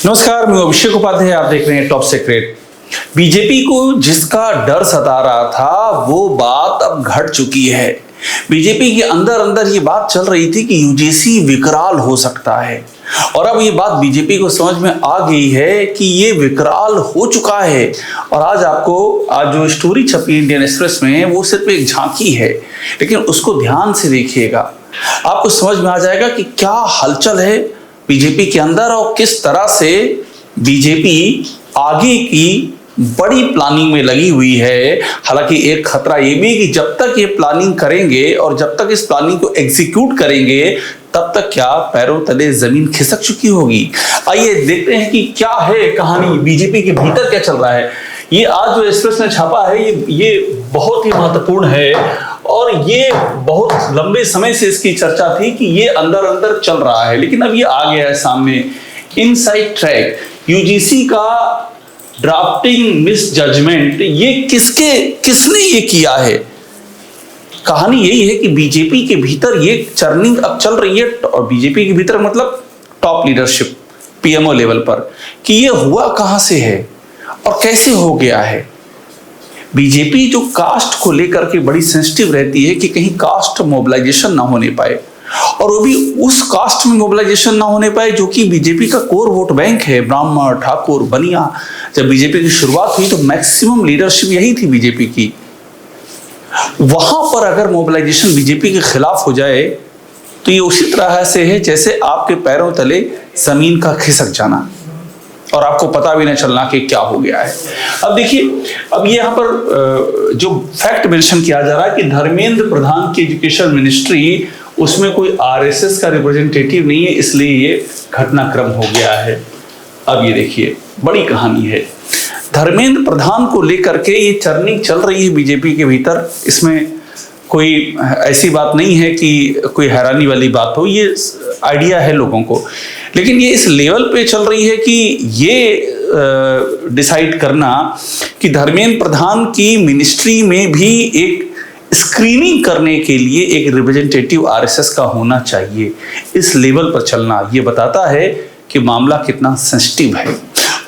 नमस्कार, मैं अभिषेक उपाध्याय। आप देख रहे हैं टॉप सीक्रेट। बीजेपी को जिसका डर सता रहा था वो बात अब घट चुकी है। बीजेपी के अंदर अंदर ये बात चल रही थी कि यूजीसी विकराल हो सकता है और अब ये बात बीजेपी को समझ में आ गई है कि ये विकराल हो चुका है। और आज जो स्टोरी छपी इंडियन एक्सप्रेस में वो सिर्फ एक झांकी है, लेकिन उसको ध्यान से देखिएगा, आपको समझ में आ जाएगा कि क्या हलचल है बीजेपी के अंदर और किस तरह से बीजेपी आगे की बड़ी प्लानिंग में लगी हुई है। हालांकि एक खतरा ये भी कि जब तक ये प्लानिंग करेंगे और जब तक इस प्लानिंग को एग्जीक्यूट करेंगे तब तक क्या पैरों तले जमीन खिसक चुकी होगी। आइए देखते हैं कि क्या है कहानी, बीजेपी के भीतर क्या चल रहा है। ये आज जो एक्सप्रेस ने छापा है ये बहुत ही महत्वपूर्ण है और ये बहुत लंबे समय से इसकी चर्चा थी कि ये अंदर अंदर चल रहा है, लेकिन अब ये आ गया है सामने। इनसाइड ट्रैक, यूजीसी का ड्राफ्टिंग मिस जजमेंट, ये किसने ये किया है। कहानी यही है कि बीजेपी के भीतर ये चर्निंग अब चल रही है और बीजेपी के भीतर मतलब टॉप लीडरशिप पीएमओ लेवल पर, कि ये हुआ कहां से है और कैसे हो गया है। बीजेपी जो कास्ट को लेकर के बड़ी सेंसिटिव रहती है कि कहीं कास्ट मोबिलाइजेशन ना होने पाए, और वो भी उस कास्ट में मोबिलाइजेशन ना होने पाए जो कि बीजेपी का कोर वोट बैंक है, ब्राह्मण, ठाकुर, बनिया। जब बीजेपी की शुरुआत हुई तो मैक्सिमम लीडरशिप यही थी बीजेपी की। वहां पर अगर मोबिलाइजेशन बीजेपी के खिलाफ हो जाए तो ये उसी तरह से है जैसे आपके पैरों तले जमीन का खिसक जाना और आपको पता भी नहीं चलना कि क्या हो गया है। अब देखिए, अब ये यहाँ पर जो फैक्ट मेंशन किया जा रहा है कि धर्मेंद्र प्रधान की एजुकेशन मिनिस्ट्री, उसमें कोई आरएसएस का रिप्रेजेंटेटिव नहीं है, इसलिए ये घटनाक्रम हो गया है। अब ये देखिए, बड़ी कहानी है। धर्मेंद्र प्रधान को लेकर के ये चर्निंग चल रही है बीजेपी के भीतर। इसमें कोई ऐसी बात नहीं है कि कोई हैरानी वाली बात हो, ये आइडिया है लोगों को, लेकिन ये इस लेवल पे चल रही है कि ये डिसाइड करना कि धर्मेंद्र प्रधान की मिनिस्ट्री में भी एक स्क्रीनिंग करने के लिए एक रिप्रेजेंटेटिव आरएसएस का होना चाहिए। इस लेवल पर चलना ये बताता है कि मामला कितना सेंसिटिव है।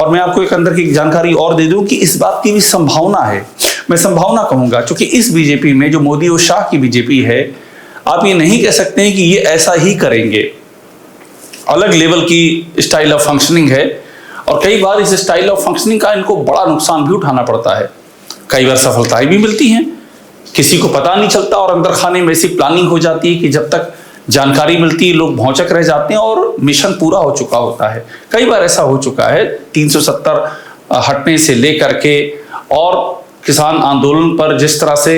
और मैं आपको एक अंदर की जानकारी और दे दूं कि इस बात की भी संभावना है, मैं संभावना कहूंगा, क्योंकि इस बीजेपी में जो मोदी और शाह की बीजेपी है, आप ये नहीं कह सकते हैं कि ये ऐसा ही करेंगे। अलग लेवल की स्टाइल ऑफ फंक्शनिंग है और कई बार इस स्टाइल ऑफ फंक्शनिंग का इनको बड़ा नुकसान भी उठाना पड़ता है। कई बार सफलताएं भी मिलती हैं, किसी को पता नहीं चलता और अंदर खाने में ऐसी प्लानिंग हो जाती है कि जब तक जानकारी मिलती है लोग भौचक रह जाते हैं और मिशन पूरा हो चुका होता है। कई बार ऐसा हो चुका है, 370 हटने से लेकर के और किसान आंदोलन पर जिस तरह से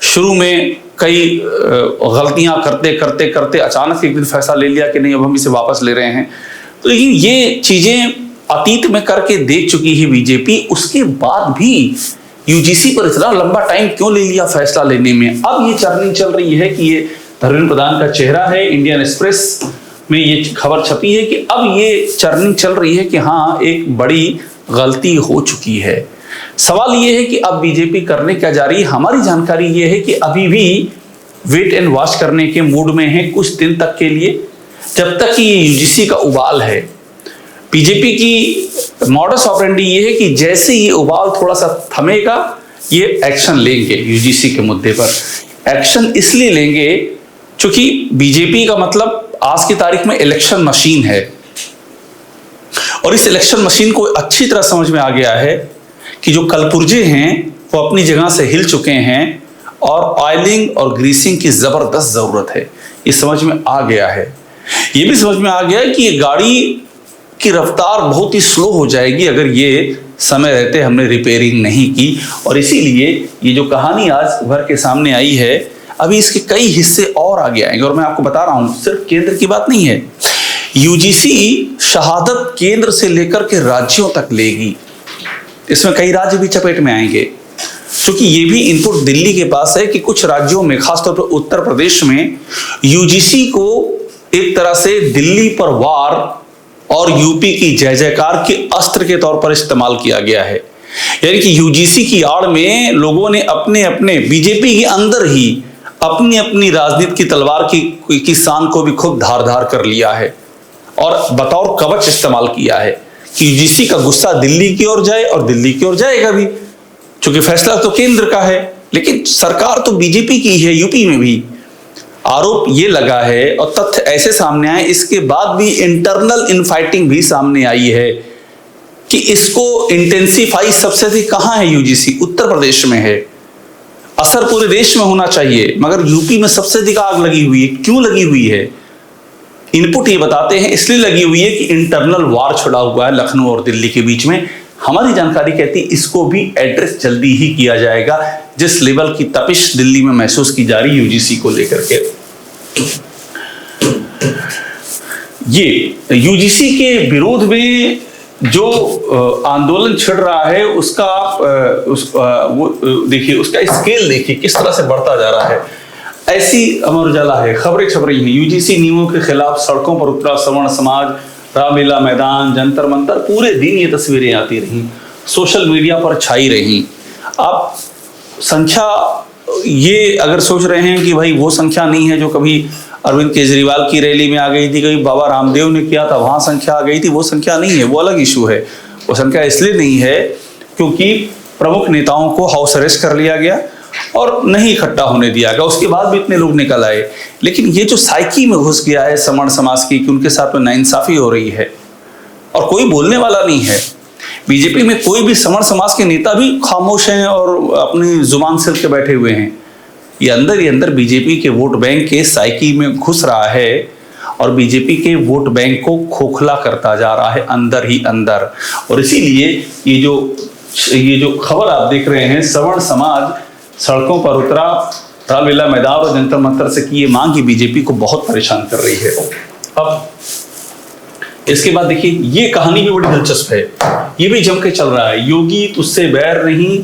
शुरू में कई गलतियां करते करते करते अचानक एक दिन फैसला ले लिया कि नहीं अब हम इसे वापस ले रहे हैं। तो लेकिन ये चीजें अतीत में करके देख चुकी है बीजेपी। उसके बाद भी यूजीसी पर इतना लंबा टाइम क्यों ले लिया फैसला लेने में। अब ये चर्निंग चल रही है कि ये धर्मेंद्र प्रधान का चेहरा है। इंडियन एक्सप्रेस में ये खबर छपी है कि अब ये चर्निंग चल रही है कि हाँ, एक बड़ी गलती हो चुकी है। सवाल ये है कि अब बीजेपी करने क्या जा रही है। हमारी जानकारी ये है कि अभी भी वेट एंड वॉच करने के मूड में है कुछ दिन तक के लिए, जब तक कि ये यूजीसी का उबाल है। बीजेपी की मॉडस ऑपरेंडी ये है कि जैसे ये उबाल थोड़ा सा थमेगा ये एक्शन लेंगे यूजीसी के मुद्दे पर। एक्शन इसलिए लेंगे क्योंकि बीजेपी का मतलब आज की तारीख में इलेक्शन मशीन है और इस इलेक्शन मशीन को अच्छी तरह समझ में आ गया है कि जो कलपुर्जे हैं वो अपनी जगह से हिल चुके हैं और ऑयलिंग और ग्रीसिंग की जबरदस्त जरूरत है। ये समझ में आ गया है। ये भी समझ में आ गया है कि ये गाड़ी की रफ्तार बहुत ही स्लो हो जाएगी अगर ये समय रहते हमने रिपेयरिंग नहीं की। और इसीलिए ये जो कहानी आज उभर के सामने आई है, अभी इसके कई हिस्से और आगे आएंगे। और मैं आपको बता रहा हूं, सिर्फ केंद्र की बात नहीं है, यूजीसी शहादत केंद्र से लेकर के राज्यों तक लेगी। इसमें कई राज्य भी चपेट में आएंगे, क्योंकि ये भी इनपुट दिल्ली के पास है कि कुछ राज्यों में, खासतौर पर उत्तर प्रदेश में, यूजीसी को एक तरह से दिल्ली पर वार और यूपी की जय जयकार के अस्त्र के तौर पर इस्तेमाल किया गया है। यानी कि यूजीसी की आड़ में लोगों ने अपने अपने बीजेपी के अंदर ही अपनी अपनी राजनीति की तलवार की शान को भी खूब धार धार कर लिया है और बतौर कवच इस्तेमाल किया है कि यूजीसी का गुस्सा दिल्ली की ओर जाए, और दिल्ली की ओर जाएगा भी, क्योंकि फैसला तो केंद्र का है। लेकिन सरकार तो बीजेपी की है। यूपी में भी आरोप ये लगा है और तथ्य ऐसे सामने आए, इसके बाद भी इंटरनल इनफाइटिंग भी सामने आई है कि इसको इंटेंसिफाई सबसे अधिक कहां है? यूजीसी उत्तर प्रदेश में है। असर पूरे देश में होना चाहिए, मगर यूपी में सबसे अधिक आग लगी हुई है। क्यों लगी हुई है? इनपुट ये बताते हैं, इसलिए लगी हुई है कि इंटरनल वार छिड़ा हुआ है लखनऊ और दिल्ली के बीच में। हमारी जानकारी कहती है इसको भी एड्रेस जल्दी ही किया जाएगा, जिस लेवल की तपिश दिल्ली में महसूस की जा रही यूजीसी को लेकर के। ये यूजीसी के विरोध में जो आंदोलन छिड़ रहा है उसका वो देखिए, उसका स्केल देखिए किस तरह से बढ़ता जा रहा है। ऐसी अमर उजाला है, खबरें छप रही हैं। यूजीसी नियमों के खिलाफ सड़कों पर उतरा सवर्ण समाज, रामलीला मैदान, जंतर मंतर, पूरे दिन ये तस्वीरें आती रहीं, सोशल मीडिया पर छाई रहीं। आप संख्या ये अगर सोच रहे हैं कि भाई वो संख्या नहीं है जो कभी अरविंद केजरीवाल की रैली में आ गई थी, कभी बाबा रामदेव ने किया था वहां संख्या आ गई थी, वो संख्या नहीं है, वो अलग इशू है। वो संख्या इसलिए नहीं है क्योंकि प्रमुख नेताओं को हाउस अरेस्ट कर लिया गया और नहीं इकट्ठा होने दिया गया, उसके बाद भी इतने लोग निकल आए। लेकिन ये जो साइकी में घुस गया है सवर्ण समाज की कि उनके साथ में नाइंसाफी हो रही है और कोई बोलने वाला नहीं है। बीजेपी में कोई भी सवर्ण समाज के नेता भी खामोश हैं और अपनी जुबान सिर के बैठे हुए हैं। ये अंदर ही अंदर बीजेपी के वोट बैंक के साइकी में घुस रहा है और बीजेपी के वोट बैंक को खोखला करता जा रहा है अंदर ही अंदर। और इसीलिए ये जो खबर आप देख रहे हैं, सवर्ण समाज सड़कों पर उतरा, रामलीला मैदान और जंतर मंतर से की ये मांग की बीजेपी को बहुत परेशान कर रही है। अब इसके बाद देखिए, ये कहानी भी बड़ी दिलचस्प है, ये भी जम के चल रहा है। योगी तुझसे बैर नहीं,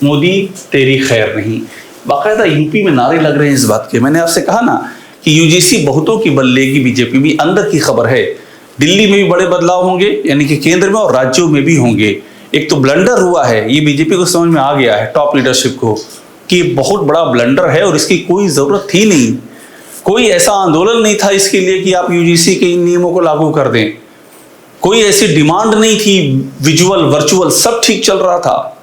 मोदी तेरी खैर नहीं। बाकायदा यूपी में नारे लग रहे हैं इस बात के। मैंने आपसे कहा ना कि यूजीसी बहुतों की बल लेगी, बीजेपी भी अंदर की खबर है। दिल्ली में भी बड़े बदलाव होंगे, यानी कि केंद्र में और राज्यों में भी होंगे। एक तो ब्लंडर हुआ है, ये बीजेपी को समझ में आ गया है, टॉप लीडरशिप को, कि बहुत बड़ा ब्लंडर है और इसकी कोई जरूरत थी नहीं। कोई ऐसा आंदोलन नहीं था इसके लिए कि आप यूजीसी के इन नियमों को लागू कर दें। कोई ऐसी डिमांड नहीं थी, विजुअल वर्चुअल सब ठीक चल रहा था।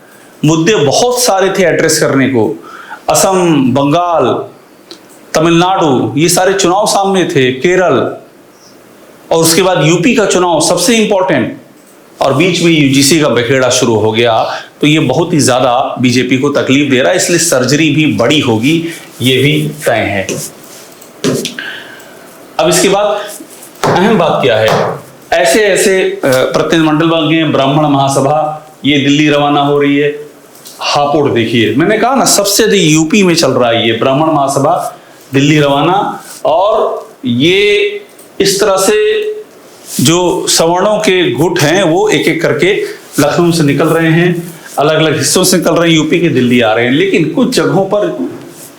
मुद्दे बहुत सारे थे एड्रेस करने को। असम, बंगाल, तमिलनाडु, ये सारे चुनाव सामने थे, केरल, और उसके बाद यूपी का चुनाव सबसे इंपॉर्टेंट, और बीच में यूजीसी का बखेड़ा शुरू हो गया। तो ये बहुत ही ज्यादा बीजेपी को तकलीफ दे रहा है, इसलिए सर्जरी भी बड़ी होगी, ये भी तय है। अब इसके बाद अहम बात क्या है, ऐसे ऐसे प्रतिनिधिमंडल बन गए, ब्राह्मण महासभा ये दिल्ली रवाना हो रही है। हापुड़ देखिए, मैंने कहा ना सबसे अधिक यूपी में चल रहा है ये ब्राह्मण महासभा दिल्ली रवाना, और ये इस तरह से जो सवर्णों के गुट हैं वो एक एक करके लखनऊ से निकल रहे हैं, अलग अलग हिस्सों से निकल रहे हैं, यूपी के दिल्ली आ रहे हैं। लेकिन कुछ जगहों पर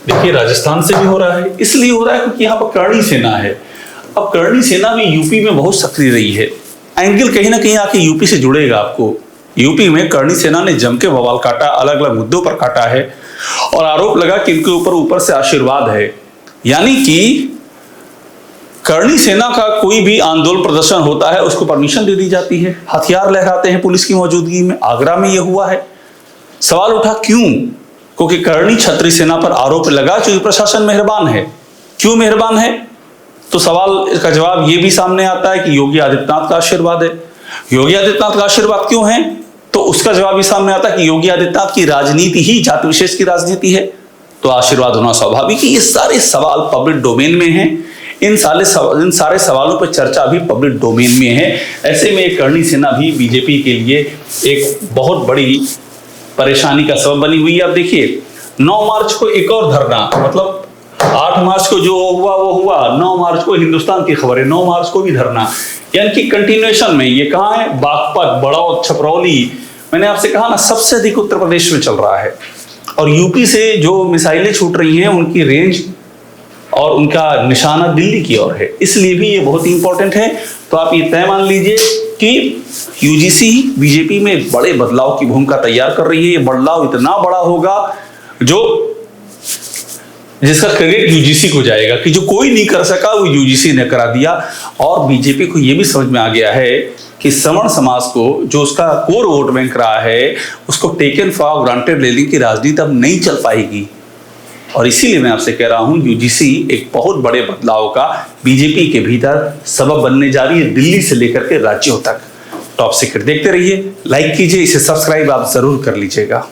देखिए राजस्थान से भी हो रहा है, इसलिए हो रहा है क्योंकि यहाँ पर करणी सेना है। अब करणी सेना भी यूपी में बहुत सक्रिय रही है। एंगल कहीं ना कहीं आके यूपी से जुड़ेगा आपको। यूपी में करणी सेना ने जम के बवाल काटा, अलग अलग मुद्दों पर काटा है, और आरोप लगा कि इनके ऊपर से आशीर्वाद है। यानी कि करणी सेना का कोई भी आंदोलन प्रदर्शन होता है उसको परमिशन दे दी जाती है, हथियार लहराते हैं पुलिस की मौजूदगी में। आगरा में यह हुआ है। सवाल उठा क्यों? क्योंकि करणी छत्री सेना पर आरोप लगा कि प्रशासन मेहरबान है। क्यों मेहरबान है? तो सवाल का जवाब यह भी सामने आता है कि योगी आदित्यनाथ का आशीर्वाद है। योगी आदित्यनाथ का आशीर्वाद क्यों है? तो उसका जवाब भी सामने आता है कि योगी आदित्यनाथ की राजनीति ही जाति विशेष की राजनीति है, तो आशीर्वाद होना स्वाभाविक है। ये सारे सवाल पब्लिक डोमेन में हैं। इन सारे सवालों पर चर्चा भी पब्लिक डोमेन में है। ऐसे में करणी सेना भी बीजेपी के लिए एक बहुत बड़ी परेशानी का सबब बनी हुई है। अब देखिए 9 मार्च को एक और धरना, मतलब 8 मार्च को जो हुआ वो हुआ, 9 मार्च को हिंदुस्तान की खबर है, 9 मार्च को भी धरना, यानी कि कंटिन्यूएशन में। ये कहाँ है? बागपत, बड़ौद, छपरौली। मैंने आपसे कहा ना सबसे अधिक उत्तर प्रदेश में चल रहा है, और यूपी से जो मिसाइलें छूट रही हैं उनकी रेंज और उनका निशाना दिल्ली की ओर है, इसलिए भी ये बहुत इंपॉर्टेंट है। तो आप ये तय मान लीजिए कि यूजीसी बीजेपी में एक बड़े बदलाव की भूमिका तैयार कर रही है। ये बदलाव इतना बड़ा होगा जिसका क्रेडिट यूजीसी को जाएगा, कि जो कोई नहीं कर सका वो यूजीसी ने करा दिया। और बीजेपी को ये भी समझ में आ गया है कि सवर्ण समाज को जो उसका कोर वोट बैंक रहा है उसको टेकन फॉर ग्रांटेड लेने की राजनीति अब नहीं चल पाएगी। और इसीलिए मैं आपसे कह रहा हूं यूजीसी एक बहुत बड़े बदलाव का बीजेपी के भीतर सबब बनने जा रही है, दिल्ली से लेकर के राज्यों तक। टॉप सीक्रेट देखते रहिए, लाइक कीजिए, इसे सब्सक्राइब आप जरूर कर लीजिएगा।